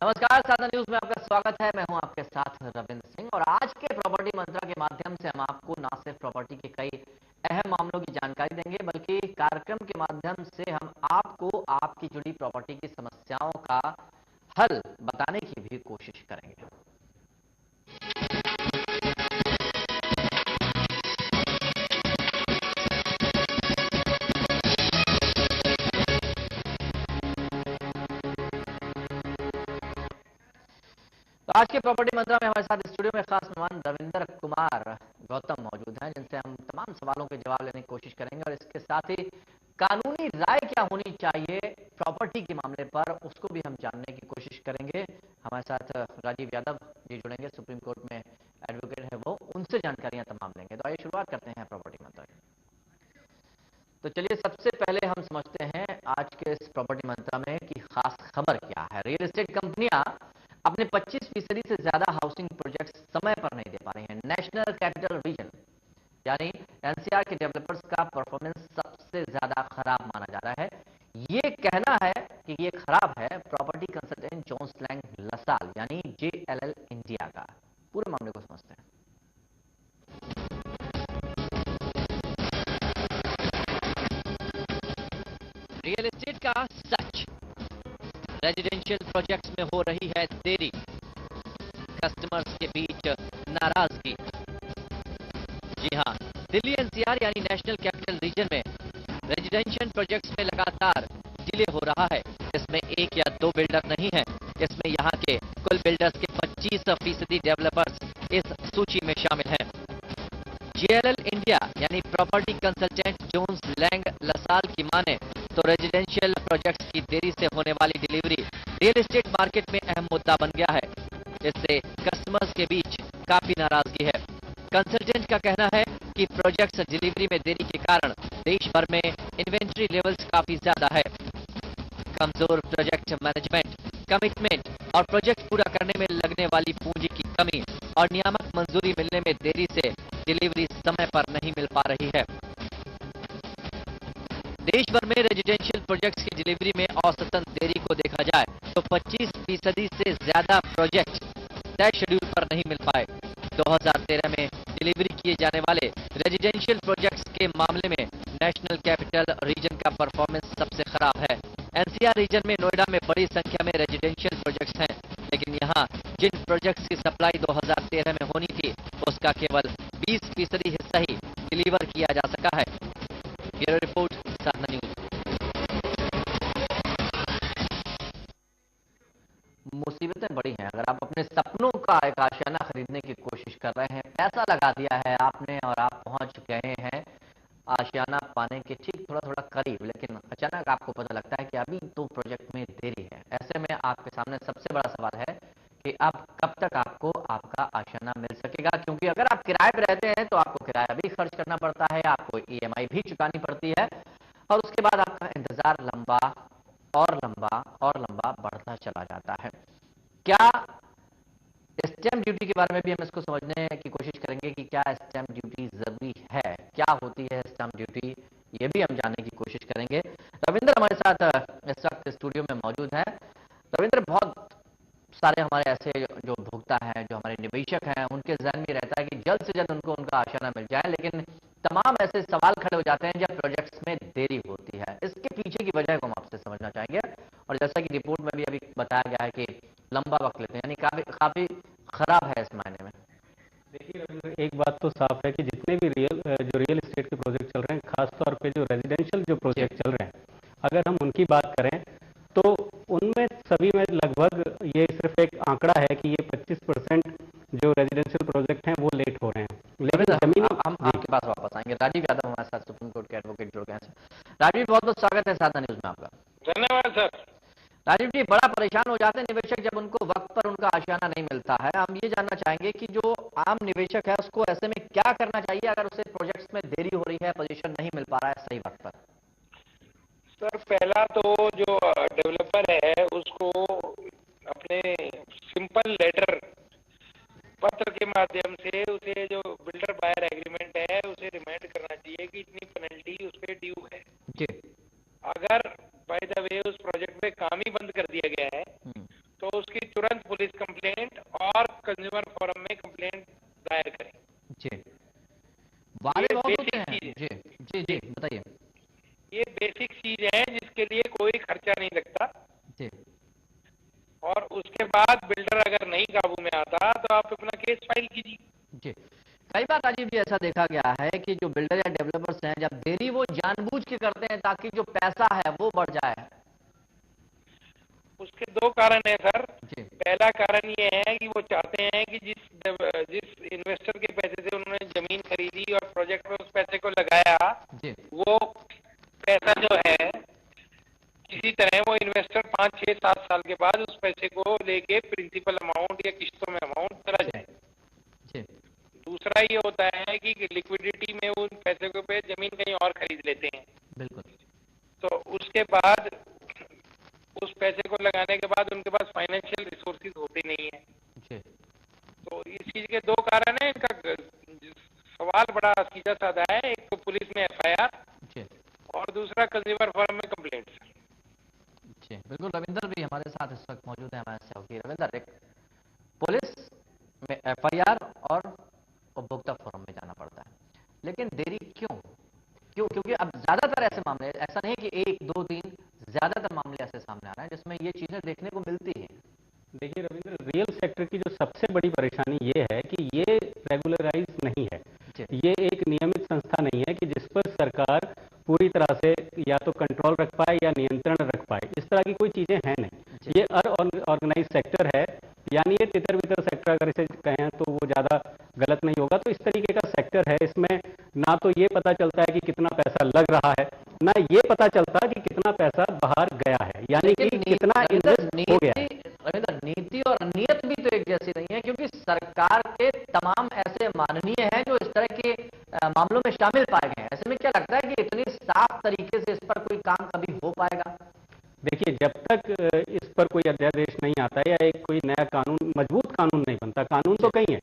नमस्कार, साधना न्यूज में आपका स्वागत है। मैं हूं आपके साथ रविंद्र सिंह और आज के प्रॉपर्टी मंत्रा के माध्यम से हम आपको न सिर्फ प्रॉपर्टी के कई अहम मामलों की जानकारी देंगे बल्कि कार्यक्रम के माध्यम से हम आपको आपकी जुड़ी प्रॉपर्टी की समस्याओं का हल बताने की भी कोशिश करेंगे। तो आज के प्रॉपर्टी मंत्रा में हमारे साथ स्टूडियो में खास मेहमान रविंद्र कुमार गौतम मौजूद हैं, जिनसे हम तमाम सवालों के जवाब लेने की कोशिश करेंगे और इसके साथ ही कानूनी राय क्या होनी चाहिए प्रॉपर्टी के मामले पर उसको भी हम जानने की कोशिश करेंगे। हमारे साथ राजीव यादव जी जुड़ेंगे, सुप्रीम कोर्ट में एडवोकेट है वो, उनसे जानकारियां तमाम लेंगे। तो आइए शुरुआत करते हैं प्रॉपर्टी मंत्रा की। तो चलिए सबसे पहले हम समझते हैं आज के इस प्रॉपर्टी मंत्रा में कि खास खबर क्या है। रियल एस्टेट कंपनियां अपने 25% से ज्यादा हाउसिंग प्रोजेक्ट समय पर नहीं दे पा रही हैं। नेशनल कैपिटल रीजन यानी एनसीआर के डेवलपर्स का परफॉर्मेंस सबसे ज्यादा खराब माना जा रहा है। ये कहना है कि ये खराब है प्रॉपर्टी कंसल्टेंट जोन्स लैंग लसाल यानी जेएलएल इंडिया का। पूरे मामले को समझते हैं। रियल एस्टेट का सच, रेजिडेंशियल प्रोजेक्ट्स में हो रही है देरी, कस्टमर्स के बीच नाराजगी। जी हां, दिल्ली एनसीआर यानी नेशनल कैपिटल रीजन में रेजिडेंशियल प्रोजेक्ट्स में लगातार डिले हो रहा है। इसमें एक या दो बिल्डर नहीं है, इसमें यहां के कुल बिल्डर्स के 25% डेवलपर्स इस सूची में शामिल हैं। जेएलएल इंडिया यानी प्रॉपर्टी कंसल्टेंट जोन्स लैंग लसाल की माने तो रेजिडेंशियल प्रोजेक्ट्स की देरी से होने वाली डिलीवरी रियल एस्टेट मार्केट में अहम मुद्दा बन गया है। इससे कस्टमर्स के बीच काफी नाराजगी है। कंसल्टेंट का कहना है कि प्रोजेक्ट्स डिलीवरी में देरी के कारण देश भर में इन्वेंट्री लेवल्स काफी ज्यादा है। कमजोर प्रोजेक्ट मैनेजमेंट, कमिटमेंट और प्रोजेक्ट पूरा करने में लगने वाली पूंजी की कमी और नियामक मंजूरी मिलने में देरी से डिलीवरी समय पर नहीं मिल पा रही है। देश भर में रेजिडेंशियल प्रोजेक्ट्स की डिलीवरी में औसतन देरी को देखा जाए तो 25% से ज्यादा प्रोजेक्ट तय शेड्यूल पर नहीं मिल पाए। 2013 में डिलीवरी किए जाने वाले रेजिडेंशियल प्रोजेक्ट्स के मामले में नेशनल कैपिटल रीजन का परफॉर्मेंस सबसे खराब है। एनसीआर रीजन में नोएडा में बड़ी संख्या में रेजिडेंशियल प्रोजेक्ट्स हैं, लेकिन यहां जिन प्रोजेक्ट्स की सप्लाई 2013 में होनी थी उसका केवल 20% हिस्सा ही डिलीवर किया जा सका है। ब्यूरो रिपोर्ट, साधना न्यूज। मुसीबतें बड़ी हैं। अगर आप अपने सपनों का एक आशियाना खरीदने की कोशिश कर रहे हैं, पैसा लगा दिया है आपने और आप पहुंच गए हैं आशियाना पाने के ठीक थोड़ा थोड़ा करीब, लेकिन अचानक आपको पता लगता है कि अभी तो प्रोजेक्ट में देरी है। ऐसे में आपके सामने सबसे बड़ा सवाल है कि अब कब तक आपको आपका आशियाना मिल सकेगा, क्योंकि अगर आप किराए पर रहते हैं तो आपको किराया भी खर्च करना पड़ता है, आपको ईएमआई भी चुकानी पड़ती है और उसके बाद आपका इंतजार लंबा और लंबा और लंबा बढ़ता चला जाता है। क्या स्टैंप ड्यूटी के बारे में भी हम इसको समझने की कोशिश करेंगे कि क्या स्टैंप ड्यूटी जरूरी है, क्या होती है स्टैंप ड्यूटी, ये भी हम जानने की कोशिश करेंगे। रविंद्र हमारे साथ इस वक्त स्टूडियो में मौजूद है। रविंद्र, बहुत सारे हमारे ऐसे जो भुगता है, जो हमारे निवेशक हैं, उनके जहन में रहता है कि जल्द से जल्द उनको उनका आशियाना मिल जाए, लेकिन तमाम ऐसे सवाल खड़े हो जाते हैं जब प्रोजेक्ट्स में देरी होती है। इसके पीछे की वजह को हम आपसे समझना चाहेंगे और जैसा कि रिपोर्ट में भी अभी बताया गया है कि लंबा वक्त लेते हैं, यानी काफी काफी खराब है इस मायने में। देखिए रविंद्र, एक बात तो साफ है कि जितने भी जो रियल एस्टेट के प्रोजेक्ट चल रहे हैं, खासतौर पे जो रेजिडेंशियल जो जी। प्रोजेक्ट चल रहे हैं, अगर हम उनकी बात करें तो उनमें सभी में लगभग ये सिर्फ एक आंकड़ा है कि ये 25% जो रेजिडेंशियल प्रोजेक्ट हैं वो लेट हो रहे हैं, लेकिन रविंद्र, जमीनी हम जी। आपके पास वापस आएंगे। राजीव यादव हमारे साथ सुप्रीम कोर्ट के एडवोकेट जुड़ गए हैं। राजीव, बहुत बहुत स्वागत है साधना न्यूज में आपका। धन्यवाद सर। राजीव जी, बड़ा परेशान हो जाते हैं निवेशक जब उनको वक्त पर उनका आशियाना नहीं मिलता है। हम ये जानना चाहेंगे कि जो आम निवेशक है उसको ऐसे में क्या करना चाहिए अगर उसे प्रोजेक्ट्स में देरी हो रही है, पोजीशन नहीं मिल पा रहा है सही वक्त पर। सर पहला तो जो डेवलपर है उसको अपने सिंपल लेटर पत्र के माध्यम से उसे जो बिल्डर बायर एग्रीमेंट है उसे रिमाइंड करना चाहिए कि इतनी पेनल्टी उस पर ड्यू है। जी। अगर बाय द वे उस प्रोजेक्ट में काम ही बंद कर दिया गया है तो उसकी तुरंत कंप्लेंट और कंज्यूमर फोरम में कंप्लेंट दायर करें। जी, वादे ये बहुत होते बेसिक हैं। चीज है। जी जी जी, बताइए। ये बेसिक चीज है जिसके लिए कोई खर्चा नहीं लगता, जी और उसके बाद बिल्डर अगर नहीं काबू में आता तो आप अपना केस फाइल कीजिए। जी, कई बार राजीव जी ऐसा देखा गया है कि जो बिल्डर या डेवलपर्स हैं, जब देरी वो जानबूझ के करते हैं ताकि जो पैसा है वो बढ़ जाए। उसके दो कारण है सर। जी पहला कारण ये है कि वो चाहते हैं कि जिस इन्वेस्टर के पैसे से उन्होंने जमीन खरीदी और प्रोजेक्ट में उस पैसे को लगाया, जी वो पैसा जो है किसी तरह वो इन्वेस्टर 5, 6, 7 साल के बाद उस पैसे को लेके प्रिंसिपल अमाउंट या किस्तों में अमाउंट चला जाए। जी दूसरा ये होता है कि लिक्विडिटी में उन पैसे को पे जमीन कहीं और खरीद लेते हैं, बिल्कुल। तो उसके बाद उस पैसे को लगाने के बाद उनके पास फाइनेंशियल रिसोर्सेज होते नहीं है। जी तो इस चीज के दो कारण है। इनका सवाल बड़ा सीधा साधा है, एक तो पुलिस में एफआईआर जी और दूसरा कंज्यूमर फोरम में कंप्लेंट। जी, बिल्कुल। रविंदर भी हमारे साथ इस वक्त मौजूद है हमारे सहयोगी। रविंदर, एक पुलिस में एफआईआर और उपभोक्ता फोरम में जाना पड़ता है, लेकिन देरी क्यों? क्योंकि अब ज्यादातर ऐसे मामले, ऐसा नहीं कि एक दो तीन, ज्यादातर मामले ऐसे सामने आ रहे हैं जिसमें ये चीजें देखने को मिलती हैं। देखिए रविंद्र, रियल सेक्टर की जो सबसे बड़ी परेशानी ये है कि ये रेगुलराइज नहीं है। जी ये एक नियमित संस्था नहीं है कि जिस पर सरकार पूरी तरह से या तो कंट्रोल रख पाए या नियंत्रण रख पाए। इस तरह की कोई चीजें हैं नहीं। जी ये अनऑर्गेनाइज सेक्टर है, यानी ये तितर बितर सेक्टर अगर इसे कहें तो वो ज्यादा गलत नहीं होगा। तो इस तरीके का सेक्टर है, इसमें ना तो ये पता चलता है कि कितना पैसा लग रहा है, ना ये पता चलता कि कितना पैसा बाहर गया है, यानी कि कितना इन्वेस्ट हो गया है। रविंद्र, नीति और नीयत भी तो एक जैसी नहीं है, क्योंकि सरकार के तमाम ऐसे माननीय हैं जो इस तरह के मामलों में शामिल पाए गए हैं। ऐसे में क्या लगता है कि इतनी साफ तरीके से इस पर कोई काम कभी हो पाएगा? देखिए, जब तक इस पर कोई अध्यादेश नहीं आता है या एक कोई नया कानून, मजबूत कानून नहीं बनता, कानून तो कई हैं,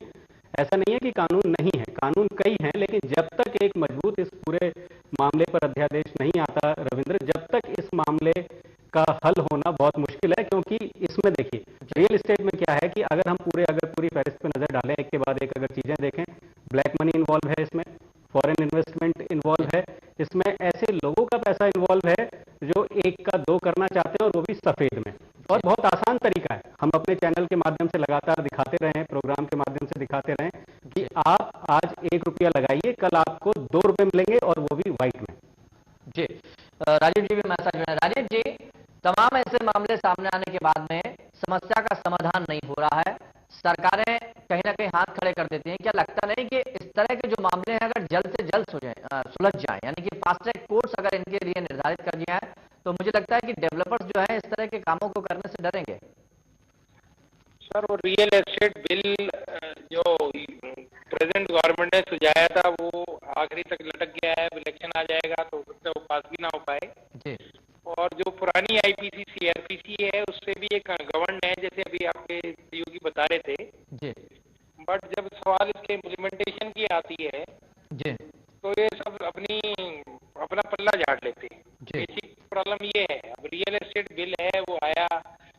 ऐसा नहीं है कि कानून नहीं है, कानून कई हैं, लेकिन जब तक एक मजबूत इस पूरे मामले पर अध्यादेश नहीं आता रविंद्र, जब तक इस मामले का हल होना बहुत मुश्किल है। क्योंकि इसमें देखिए, रियल एस्टेट में क्या है कि अगर पूरी फहरिस्त पे नजर डालें, एक के बाद एक अगर चीजें देखें, ब्लैक मनी इन्वॉल्व है इसमें, फॉरेन इन्वेस्टमेंट इन्वॉल्व है इसमें, ऐसे लोगों का पैसा इन्वॉल्व है जो एक का दो करना चाहते हैं, और वो भी सफेद में। और बहुत आसान तरीका है, हम अपने चैनल के माध्यम से लगातार दिखाते रहे हैं, प्रोग्राम के माध्यम से दिखाते रहे कि आप आज 1 रुपया लगाइए, कल आपको 2 रुपए मिलेंगे, और वो भी व्हाइट में। जी, राजीव जी भी हमारे साथ जुड़े हैं। राजीव जी, तमाम ऐसे मामले सामने आने के बाद में समस्या का समाधान नहीं हो रहा है, सरकारें कहीं ना कहीं हाथ खड़े कर देती हैं। क्या लगता नहीं कि इस तरह के जो मामले हैं अगर जल्द से जल्द सुलझ जाएं, यानी कि फास्ट ट्रैक कोर्ट्स अगर इनके लिए निर्धारित कर दिया है, तो मुझे लगता है कि डेवलपर्स जो है इस तरह के कामों को करने से डरेंगे? सर, वो रियल एस्टेट बिल जो प्रेजेंट गवर्नमेंट ने सुझाया था वो आखिरी तक लटक गया है। इलेक्शन आ जाएगा तो हो सकता है वो पास भी ना हो पाए। जी और जो पुरानी आईपीसी सीआरपीसी है उससे भी एक गवर्न है, जैसे अभी आपके सहयोगी बता रहे थे। जी बट जब सवाल इसके इम्प्लीमेंटेशन की आती है जी तो ये सब अपना पल्ला झाड़ लेते हैं। जी बेसिक प्रॉब्लम ये है। अब रियल एस्टेट बिल है, वो आया,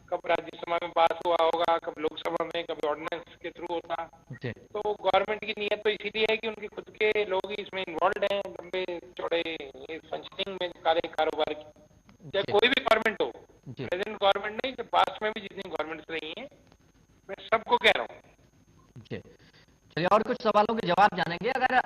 कब राज्यसभा में पास हुआ होगा, कब लोकसभा में, कब ऑर्डिनेंस के थ्रू होता। जी तो गवर्नमेंट की नीयत तो इसीलिए है कि उनके खुद के लोग ही इसमें इन्वॉल्व हैं, लंबे चौड़े फंक्शनिंग में कारोबार की। चाहे जी कोई भी गवर्नमेंट हो, जी प्रेजेंट गवर्नमेंट नहीं, जो पास्ट में भी जितनी गवर्नमेंट्स रही हैं, मैं सबको कह रहा हूँ। जी, चलिए और कुछ सवालों के जवाब जानेंगे। अगर